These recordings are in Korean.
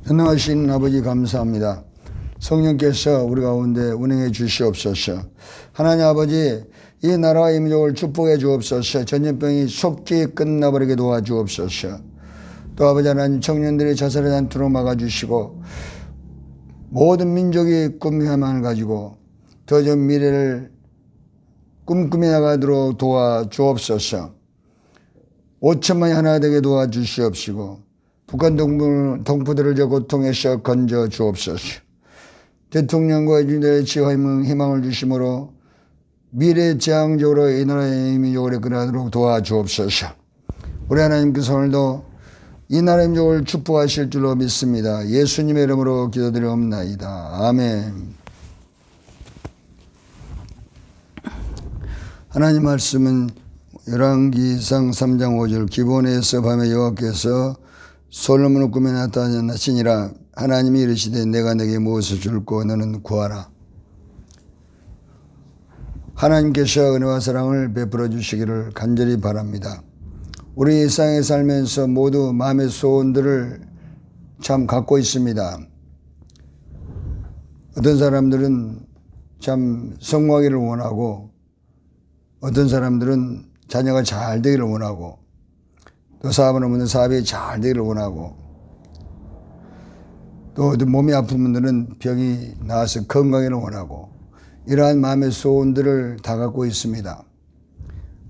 전능하신 아버지 감사합니다. 성령께서 우리 가운데 운행해 주시옵소서. 하나님 아버지, 이 나라와 이 민족을 축복해 주옵소서. 전염병이 속히 끝나버리게 도와주옵소서. 또 아버지 하나님, 청년들의 자살에 대한 투로 막아주시고 모든 민족이 꿈과 희망을 가지고 더 좋은 미래를 꿈꾸며 나가도록 도와주옵소서. 5천만이 하나 되게 도와주시옵시고 북한 동포들을 저 고통에서 건져 주옵소서. 대통령과 인민들의 지혜와 희망을 주심으로 미래지향적으로 이 나라의 민족을 이끌어가도록 도와주옵소서. 우리 하나님께서 오늘도 이 나라의 민족을 축복하실 줄로 믿습니다. 예수님의 이름으로 기도드리옵나이다. 아멘. 하나님 말씀은 열왕기상 3장 5절 기본에서 밤에 여호와께서 솔로몬의 꿈에 나타나시니라. 하나님이 이르시되 내가 내게 무엇을 줄고 너는 구하라. 하나님께서 은혜와 사랑을 베풀어 주시기를 간절히 바랍니다. 우리 일상에 살면서 모두 마음의 소원들을 참 갖고 있습니다. 어떤 사람들은 참 성공하기를 원하고 어떤 사람들은 자녀가 잘 되기를 원하고 또 사업을 하면 사업이 잘 되기를 원하고 또 몸이 아픈 분들은 병이 나아서 건강을 원하고 이러한 마음의 소원들을 다 갖고 있습니다.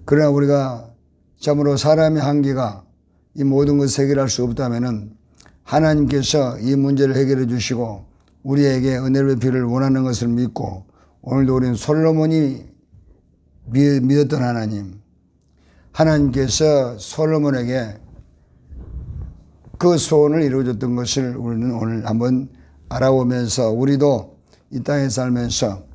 그러나 우리가 참으로 사람의 한계가 이 모든 것을 해결할 수 없다면 하나님께서 이 문제를 해결해 주시고 우리에게 은혜를 베풀기를 원하는 것을 믿고 오늘도 우리는 솔로몬이 믿었던 하나님께서 솔로몬에게 그 소원을 이루어줬던 것을 우리는 오늘 한번 알아보면서 우리도 이 땅에 살면서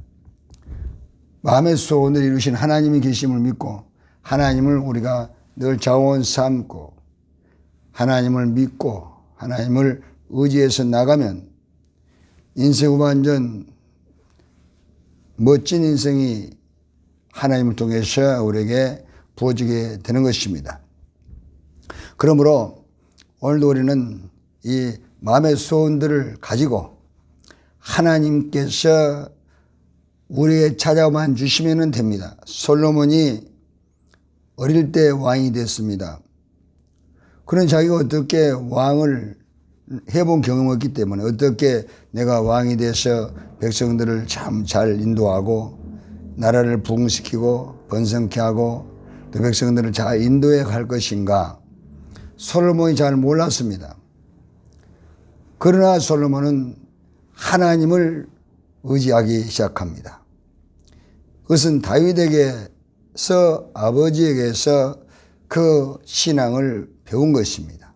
마음의 소원을 이루신 하나님이 계심을 믿고 하나님을 우리가 늘 자원 삼고 하나님을 믿고 하나님을 의지해서 나가면 인생 후반전 멋진 인생이 하나님을 통해서 우리에게 부어지게 되는 것입니다. 그러므로 오늘도 우리는 이 마음의 소원들을 가지고 하나님께서 우리에게 찾아만 주시면 됩니다. 솔로몬이 어릴 때 왕이 됐습니다. 그런 자기가 어떻게 왕을 해본 경험이 없기 때문에 어떻게 내가 왕이 돼서 백성들을 참 잘 인도하고 나라를 부흥시키고 번성케 하고 또 백성들을 잘 인도해 갈 것인가 솔로몬이 잘 몰랐습니다. 그러나 솔로몬은 하나님을 의지하기 시작합니다. 그것은 다윗에게서 아버지에게서 그 신앙을 배운 것입니다.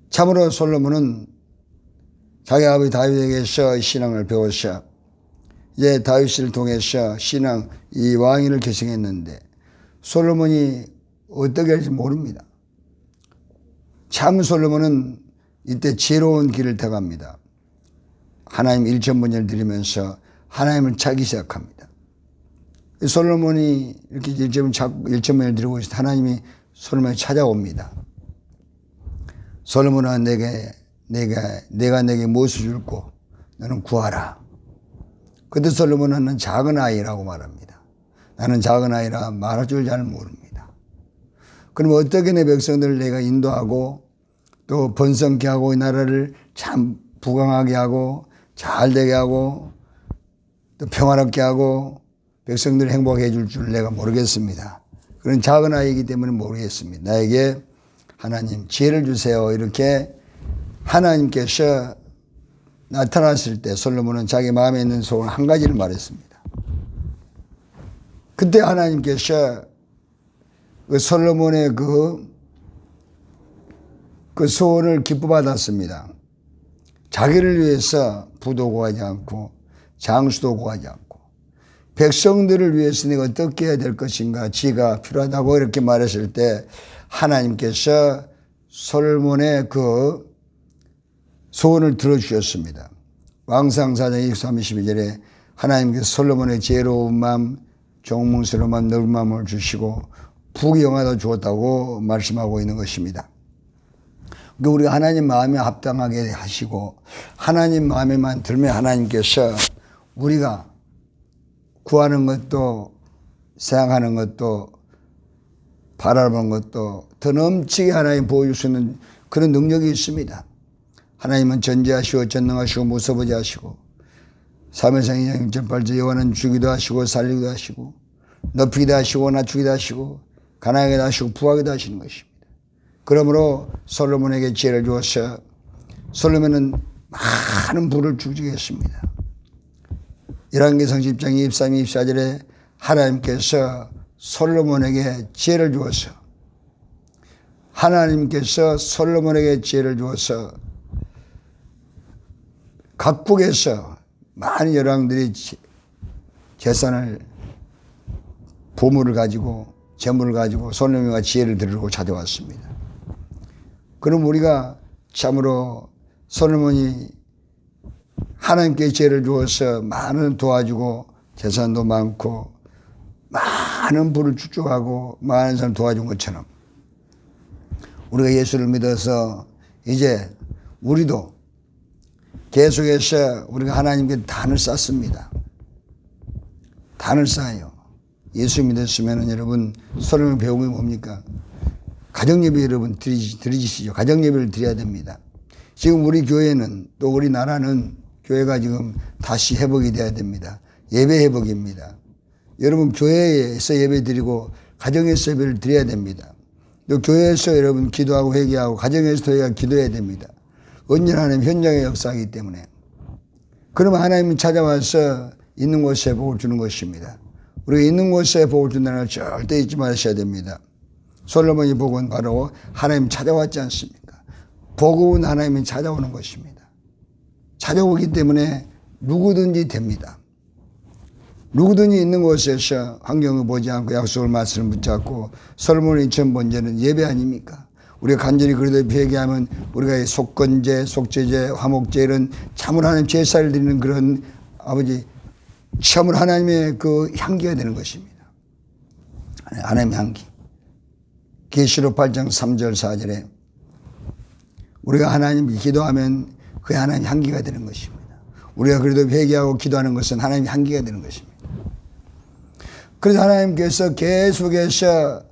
참으로 솔로몬은 자기 아버지 다윗에게서 신앙을 배웠어. 이제 다윗을 통해서 신앙 이 왕위를 계승했는데 솔로몬이 어떻게 할지 모릅니다. 참 솔로몬은 이때 지혜로운 길을 택합니다. 하나님 일천번제를 드리면서 하나님을 찾기 시작합니다. 솔로몬이 이렇게 일천번제를 드리고 있을 때 하나님이 솔로몬을 찾아옵니다. 솔로몬아 내가 내게 무엇을 줄고 너는 구하라. 그때 솔로몬은 나는 작은 아이라고 말합니다. 나는 작은 아이라 말할 줄 잘 모릅니다. 그럼 어떻게 내 백성들을 내가 인도하고 또 번성케 하고 이 나라를 참 부강하게 하고 잘 되게 하고 또 평화롭게 하고 백성들을 행복하게 해줄 줄 내가 모르겠습니다. 그런 작은 아이이기 때문에 모르겠습니다. 나에게 하나님 지혜를 주세요. 이렇게 하나님께서 나타났을 때 솔로몬은 자기 마음에 있는 소원 한 가지를 말했습니다. 그때 하나님께서 그 솔로몬의 그 소원을 기뻐 받았습니다. 자기를 위해서 부도 구하지 않고 장수도 구하지 않고 백성들을 위해서 내가 어떻게 해야 될 것인가 지가 필요하다고 이렇게 말했을 때 하나님께서 솔로몬의 그 소원을 들어주셨습니다. 왕상 4장 32절에 하나님께서 솔로몬의 지혜로운 마음, 종문스러운 마음, 넓은 마음을 주시고 부귀영화도 주었다고 말씀하고 있는 것입니다. 그 우리가 하나님 마음에 합당하게 하시고 하나님 마음에만 들면 하나님께서 우리가 구하는 것도 생각하는 것도 바라보는 것도 더 넘치게 하나님 보여줄 수 있는 그런 능력이 있습니다. 하나님은 전지하시고 전능하시고 무서워지 하시고 사면상이장 전팔자 여호와는 주기도 하시고 살리기도 하시고 높이기도 하시고 낮추기도 하시고 가난하게도 하시고 부하게도 하시는 것입니다. 그러므로 솔로몬에게 지혜를 주어서 솔로몬은 많은 부를 축적했습니다. 열왕기상 10장 23, 24절에 하나님께서 솔로몬에게 지혜를 주어서 하나님께서 솔로몬에게 지혜를 주어서 각국에서 많은 열왕들이 재산을 보물을 가지고 재물을 가지고 솔로몬과 지혜를 들으려고 찾아왔습니다. 그럼 우리가 참으로 솔로몬이 하나님께 지혜를 주어서 많은 도와주고 재산도 많고 많은 부를 축적하고 많은 사람 도와준 것처럼 우리가 예수를 믿어서 이제 우리도 계속해서 우리가 하나님께 단을 쌓습니다. 단을 쌓아요. 예수 믿었으면 여러분 솔로몬 배운 게 뭡니까? 가정예배 여러분 드리시죠. 가정예배를 드려야 됩니다. 지금 우리 교회는 또 우리나라는 교회가 지금 다시 회복이 돼야 됩니다. 예배 회복입니다. 여러분 교회에서 예배 드리고 가정에서 예배를 드려야 됩니다. 또 교회에서 여러분 기도하고 회개하고 가정에서 저희가 기도해야 됩니다. 언제나 하나님 현장의 역사이기 때문에. 그러면 하나님이 찾아와서 있는 곳에 복을 주는 것입니다. 우리가 있는 곳에 복을 준다는 걸 절대 잊지 마셔야 됩니다. 솔로몬이 복은 바로 하나님 찾아왔지 않습니까? 복은 하나님이 찾아오는 것입니다. 찾아오기 때문에 누구든지 됩니다. 누구든지 있는 곳에서 환경을 보지 않고 약속을 말씀을 붙잡고 솔로몬이 처음 본 죄는 예배 아닙니까? 우리가 간절히 그래도 회개하면 우리가 속건제, 속죄제, 화목제 이런 참으로 하나님 제사를 드리는 그런 아버지 참으로 하나님의 그 향기가 되는 것입니다. 하나님의 향기. 계시록 8장 3절 4절에 우리가 하나님 기도하면 그 하나님 향기가 되는 것입니다. 우리가 그래도 회개하고 기도하는 것은 하나님 향기가 되는 것입니다. 그래서 하나님께서 계속해서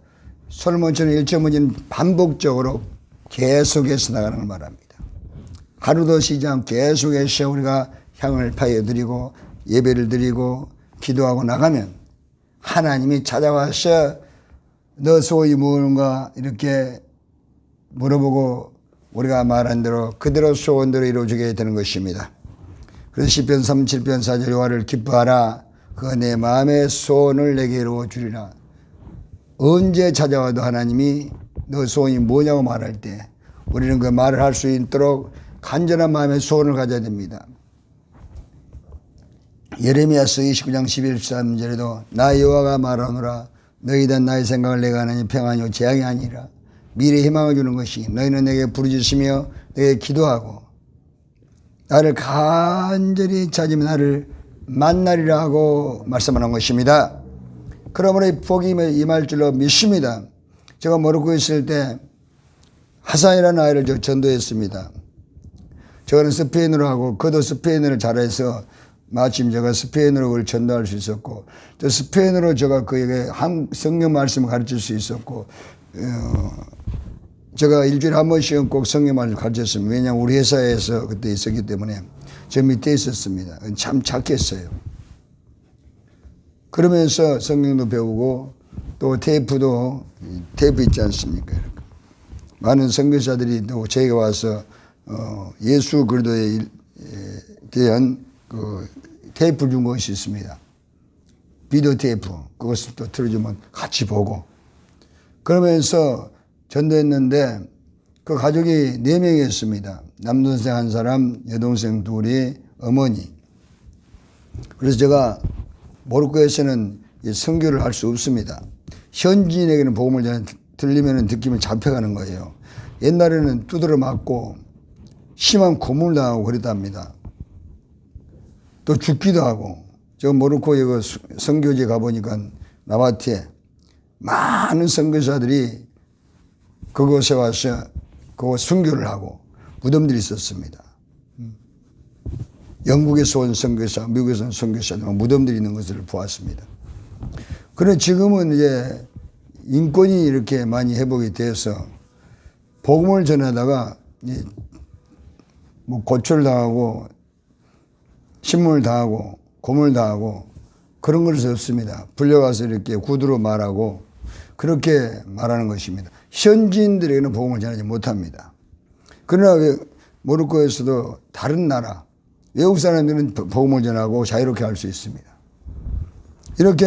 솔로몬처럼 일점문제는 반복적으로 계속해서 나가는 걸 말합니다. 하루도 쉬지 않고 계속해서 우리가 향을 파여드리고 예배를 드리고 기도하고 나가면 하나님이 찾아와서 너 소원이 무엇인가 이렇게 물어보고 우리가 말한 대로 그대로 소원대로 이루어지게 되는 것입니다. 그래서 시편 37편 4절 여호와를 기뻐하라 그 내 마음의 소원을 내게 이루어 주리라. 언제 찾아와도 하나님이 너 소원이 뭐냐고 말할 때 우리는 그 말을 할 수 있도록 간절한 마음의 소원을 가져야 됩니다. 예레미야서 29장 11절에도 나 여호와가 말하노라 너희에 대한 나의 생각을 내가 하나니 평안이요 재앙이 아니라 미래의 희망을 주는 것이 너희는 내게 부르짖으며 내게 기도하고 나를 간절히 찾으면 나를 만나리라 하고 말씀하는 것입니다. 그러므로 이 복이 임할 줄로 믿습니다. 제가 모로코에 있을 때 하산이라는 아이를 저 전도했습니다. 저는 스페인어로 하고 그도 스페인어를 잘해서 마침 제가 스페인어로 그걸 전도할 수 있었고 또 스페인어로 제가 그에게 성경 말씀을 가르칠 수 있었고 제가 일주일에 한 번씩은 꼭 성경 말씀을 가르쳤습니다. 왜냐하면 우리 회사에서 그때 있었기 때문에 저 밑에 있었습니다. 참 착했어요. 그러면서 성경도 배우고 또 테이프 있지 않습니까? 많은 선교사들이 또 저에게 와서 예수 그리스도에 대한 그 테이프를 준 것이 있습니다. 비디오 테이프 그것을 또 틀어주면 같이 보고 그러면서 전도했는데 그 가족이 4명이었습니다. 남동생 1사람, 여동생 2이, 어머니. 그래서 제가 모로코에서는 선교를 할 수 없습니다. 현지인에게는 복음을 들리면 듣기면 잡혀가는 거예요. 옛날에는 두드러 맞고 심한 고문을 당하고 그랬답니다. 또 죽기도 하고. 제가 모로코에 그 선교지에 가보니까 라바트에 많은 선교사들이 그곳에 와서 그 순교를 하고 무덤들이 있었습니다. 영국에서 온 선교사, 미국에서 온 선교사들 무덤들이 있는 것을 보았습니다. 그런데 지금은 이제 인권이 이렇게 많이 회복이 돼서 복음을 전하다가 뭐 고초를 당하고 신문을 당하고 고문을 당하고 그런 것이 없습니다. 불려가서 이렇게 구두로 말하고 그렇게 말하는 것입니다. 현지인들에게는 복음을 전하지 못합니다. 그러나 모로코에서도 다른 나라 외국 사람들은 복음을 전하고 자유롭게 할 수 있습니다. 이렇게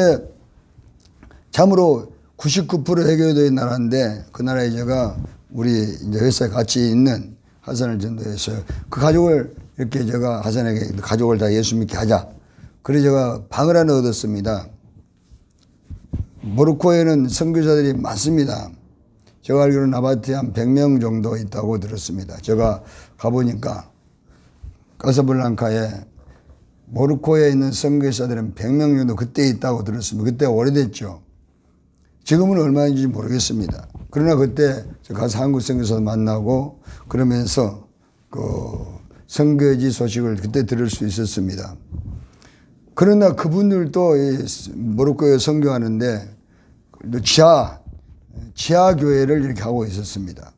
참으로 99% 해결된 나라인데 그 나라에 제가 우리 이제 회사에 같이 있는 하산을 전도해서 그 가족을 이렇게 제가 하산에게 가족을 다 예수 믿게 하자. 그래서 제가 방을 하나 얻었습니다. 모로코에는 선교사들이 많습니다. 제가 알기로는 아파트에 한 100명 정도 있다고 들었습니다. 제가 가보니까 카사블랑카에 모로코에 있는 선교사들은 100명 정도 그때 있다고 들었습니다. 그때 오래됐죠. 지금은 얼마인지 모르겠습니다. 그러나 그때 가서 한국 선교사 만나고 그러면서 그 선교지 소식을 그때 들을 수 있었습니다. 그러나 그분들도 모로코에 선교하는데 지하 교회를 이렇게 하고 있었습니다.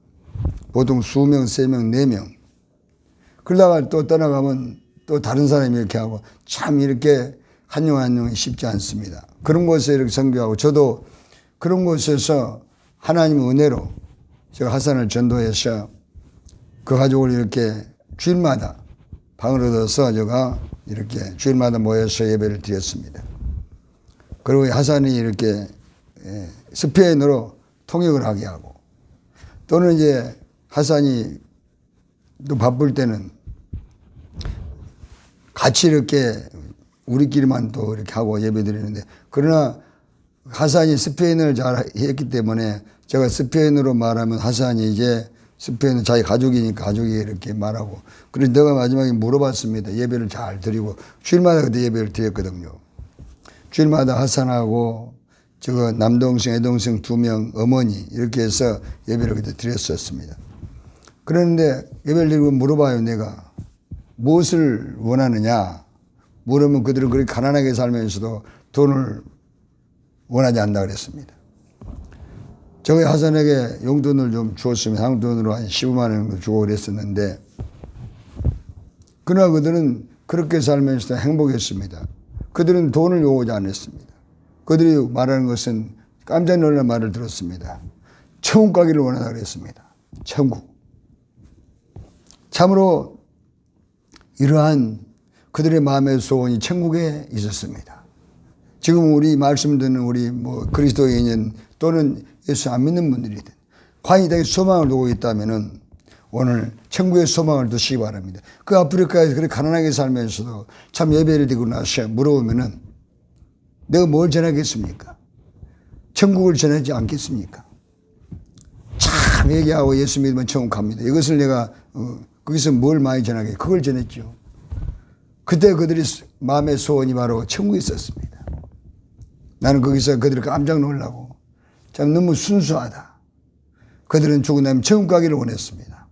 보통 수명, 3명, 4명. 그러다가 또 떠나가면 또 다른 사람이 이렇게 하고 참 이렇게 한 명 한 명이 쉽지 않습니다. 그런 곳에 이렇게 선교하고 저도 그런 곳에서 하나님의 은혜로 제가 하산을 전도해서 그 가족을 이렇게 주일마다 방을 얻어서 제가 이렇게 주일마다 모여서 예배를 드렸습니다. 그리고 하산이 이렇게 스페인어로 통역을 하게 하고 또는 이제 하산이 또 바쁠 때는 같이 이렇게 우리끼리만 또 이렇게 하고 예배 드리는데 그러나 하산이 스페인어를 잘 했기 때문에 제가 스페인어로 말하면 하산이 이제 스페인은 자기 가족이니까 가족이 이렇게 말하고 그래서 내가 마지막에 물어봤습니다. 예배를 잘 드리고 주일마다 그때 예배를 드렸거든요. 주일마다 하산하고 저 남동생, 여동생 2명 어머니 이렇게 해서 예배를 그때 드렸었습니다. 그런데 예배를 드리고 물어봐요. 내가 무엇을 원하느냐 물으면 그들은 그렇게 가난하게 살면서도 돈을 원하지 않는다 그랬습니다. 저희 하산에게 용돈을 좀 주었으면 한국 돈으로 한 15만 원 정도 주고 그랬었는데 그러나 그들은 그렇게 살면서 행복했습니다. 그들은 돈을 요구하지 않았습니다. 그들이 말하는 것은 깜짝 놀랄 말을 들었습니다. 천국 가기를 원한다 그랬습니다. 천국. 참으로 이러한 그들의 마음의 소원이 천국에 있었습니다. 지금 우리 말씀 듣는 우리 그리스도인은 또는 예수 안 믿는 분들이든 과연 이 땅에 소망을 두고 있다면은 오늘 천국의 소망을 두시기 바랍니다. 그 아프리카에서 그렇게 가난하게 살면서도 참 예배를 드리고 나서 물어보면은 내가 뭘 전하겠습니까? 천국을 전하지 않겠습니까? 참 얘기하고 예수 믿으면 천국 갑니다. 이것을 내가 거기서 뭘 많이 전하게 그걸 전했죠. 그때 그들의 마음의 소원이 바로 천국에 있었습니다. 나는 거기서 그들을 깜짝 놀라고 참 너무 순수하다. 그들은 죽은 다음에 천국 가기를 원했습니다.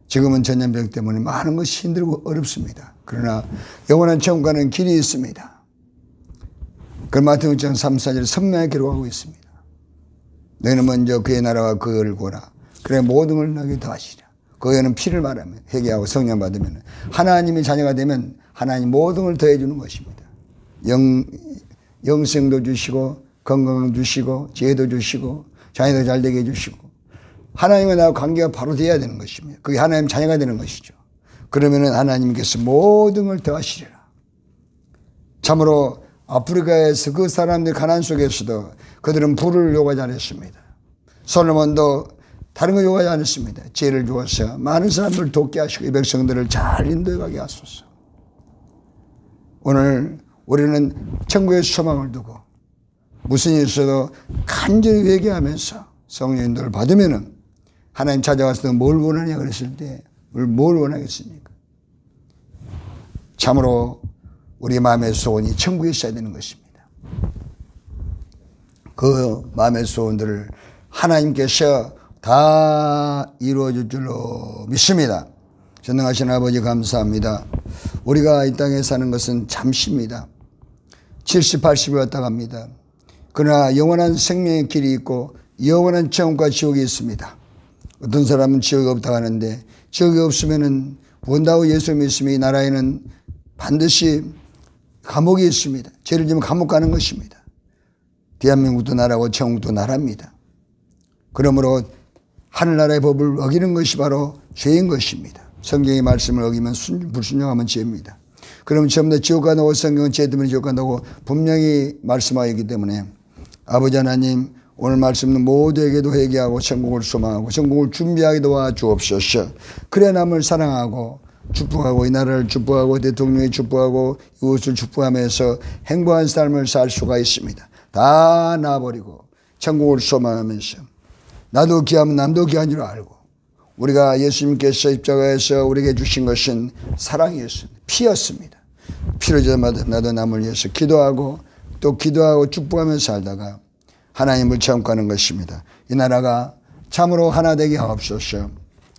지금은 전염병 때문에 많은 것이 힘들고 어렵습니다. 그러나 영원한 천국 가는 길이 있습니다. 그 마태복음 6장 3, 4절에 선명하게 기록하고 있습니다. 너희는 먼저 그의 나라와 그를 구하라. 그래 모든 걸 너에게 더하시리라. 거기에는 피를 말하며 회개하고 성령 받으면 하나님의 자녀가 되면 하나님 모든 걸 더해 주는 것입니다. 영생도 주시고 건강도 주시고 지혜도 주시고 자녀도 잘 되게 해주시고 하나님과 나와 관계가 바로 돼야 되는 것입니다. 그게 하나님 자녀가 되는 것이죠. 그러면은 하나님께서 모든 걸 더하시리라. 참으로 아프리카에서 그 사람들 가난 속에서도 그들은 부를 요구하지 않았습니다. 솔로몬도 다른 거 요구하지 않았습니다. 지혜를 주어서 많은 사람들을 돕게 하시고 이 백성들을 잘 인도해 가게 하소서. 오늘 우리는 천국의 소망을 두고 무슨 일 있어도 간절히 회개하면서 성령 인도를 받으면은 하나님 찾아가서 뭘 원하냐 그랬을 때 뭘 원하겠습니까? 참으로 우리 마음의 소원이 천국에 있어야 되는 것입니다. 그 마음의 소원들을 하나님께서 다 이루어질 줄로 믿습니다. 전능하신 아버지 감사합니다. 우리가 이 땅에 사는 것은 잠시입니다. 70, 80이 왔다 갑니다. 그러나 영원한 생명의 길이 있고 영원한 천국과 지옥이 있습니다. 어떤 사람은 지옥이 없다고 하는데 지옥이 없으면은 본다고 예수 믿으면 이 나라에는 반드시 감옥이 있습니다. 죄를 지면 감옥 가는 것입니다. 대한민국도 나라고 천국도 나라입니다. 그러므로 하늘나라의 법을 어기는 것이 바로 죄인 것입니다. 성경의 말씀을 어기면 불순종하면 죄입니다. 그러면 전부 다 지옥 간다고 성경은 죄 때문에 지옥 간다고 분명히 말씀하고 있기 때문에 아버지 하나님 오늘 말씀은 모두에게도 회개하고 천국을 소망하고 천국을 준비하게 도와주옵소서. 그래 남을 사랑하고 축복하고 이 나라를 축복하고 대통령이 축복하고 이웃을 축복하면서 행복한 삶을 살 수가 있습니다. 다 놔버리고 천국을 소망하면서 나도 귀하면 남도 귀한 줄 알고 우리가 예수님께서 십자가에서 우리에게 주신 것은 사랑이었습니다. 피였습니다. 피를 저마다 나도 남을 위해서 기도하고 또 기도하고 축복하면서 살다가 하나님을 체험하는 것입니다. 이 나라가 참으로 하나 되게 하옵소서.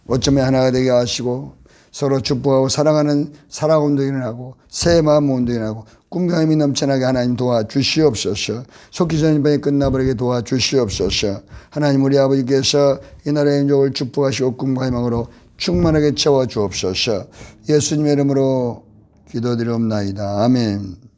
어쩌면 하나가 되게 하시고 서로 축복하고 사랑하는 사랑 운동이 일어나고 새 마음 운동이 일어나고 꿈과 힘이 넘쳐나게 하나님 도와주시옵소서. 속기 전 일반이 끝나버리게 도와주시옵소서. 하나님 우리 아버지께서 이 나라의 민족을 축복하시고 꿈과 희망으로 충만하게 채워주옵소서. 예수님의 이름으로 기도드리옵나이다. 아멘.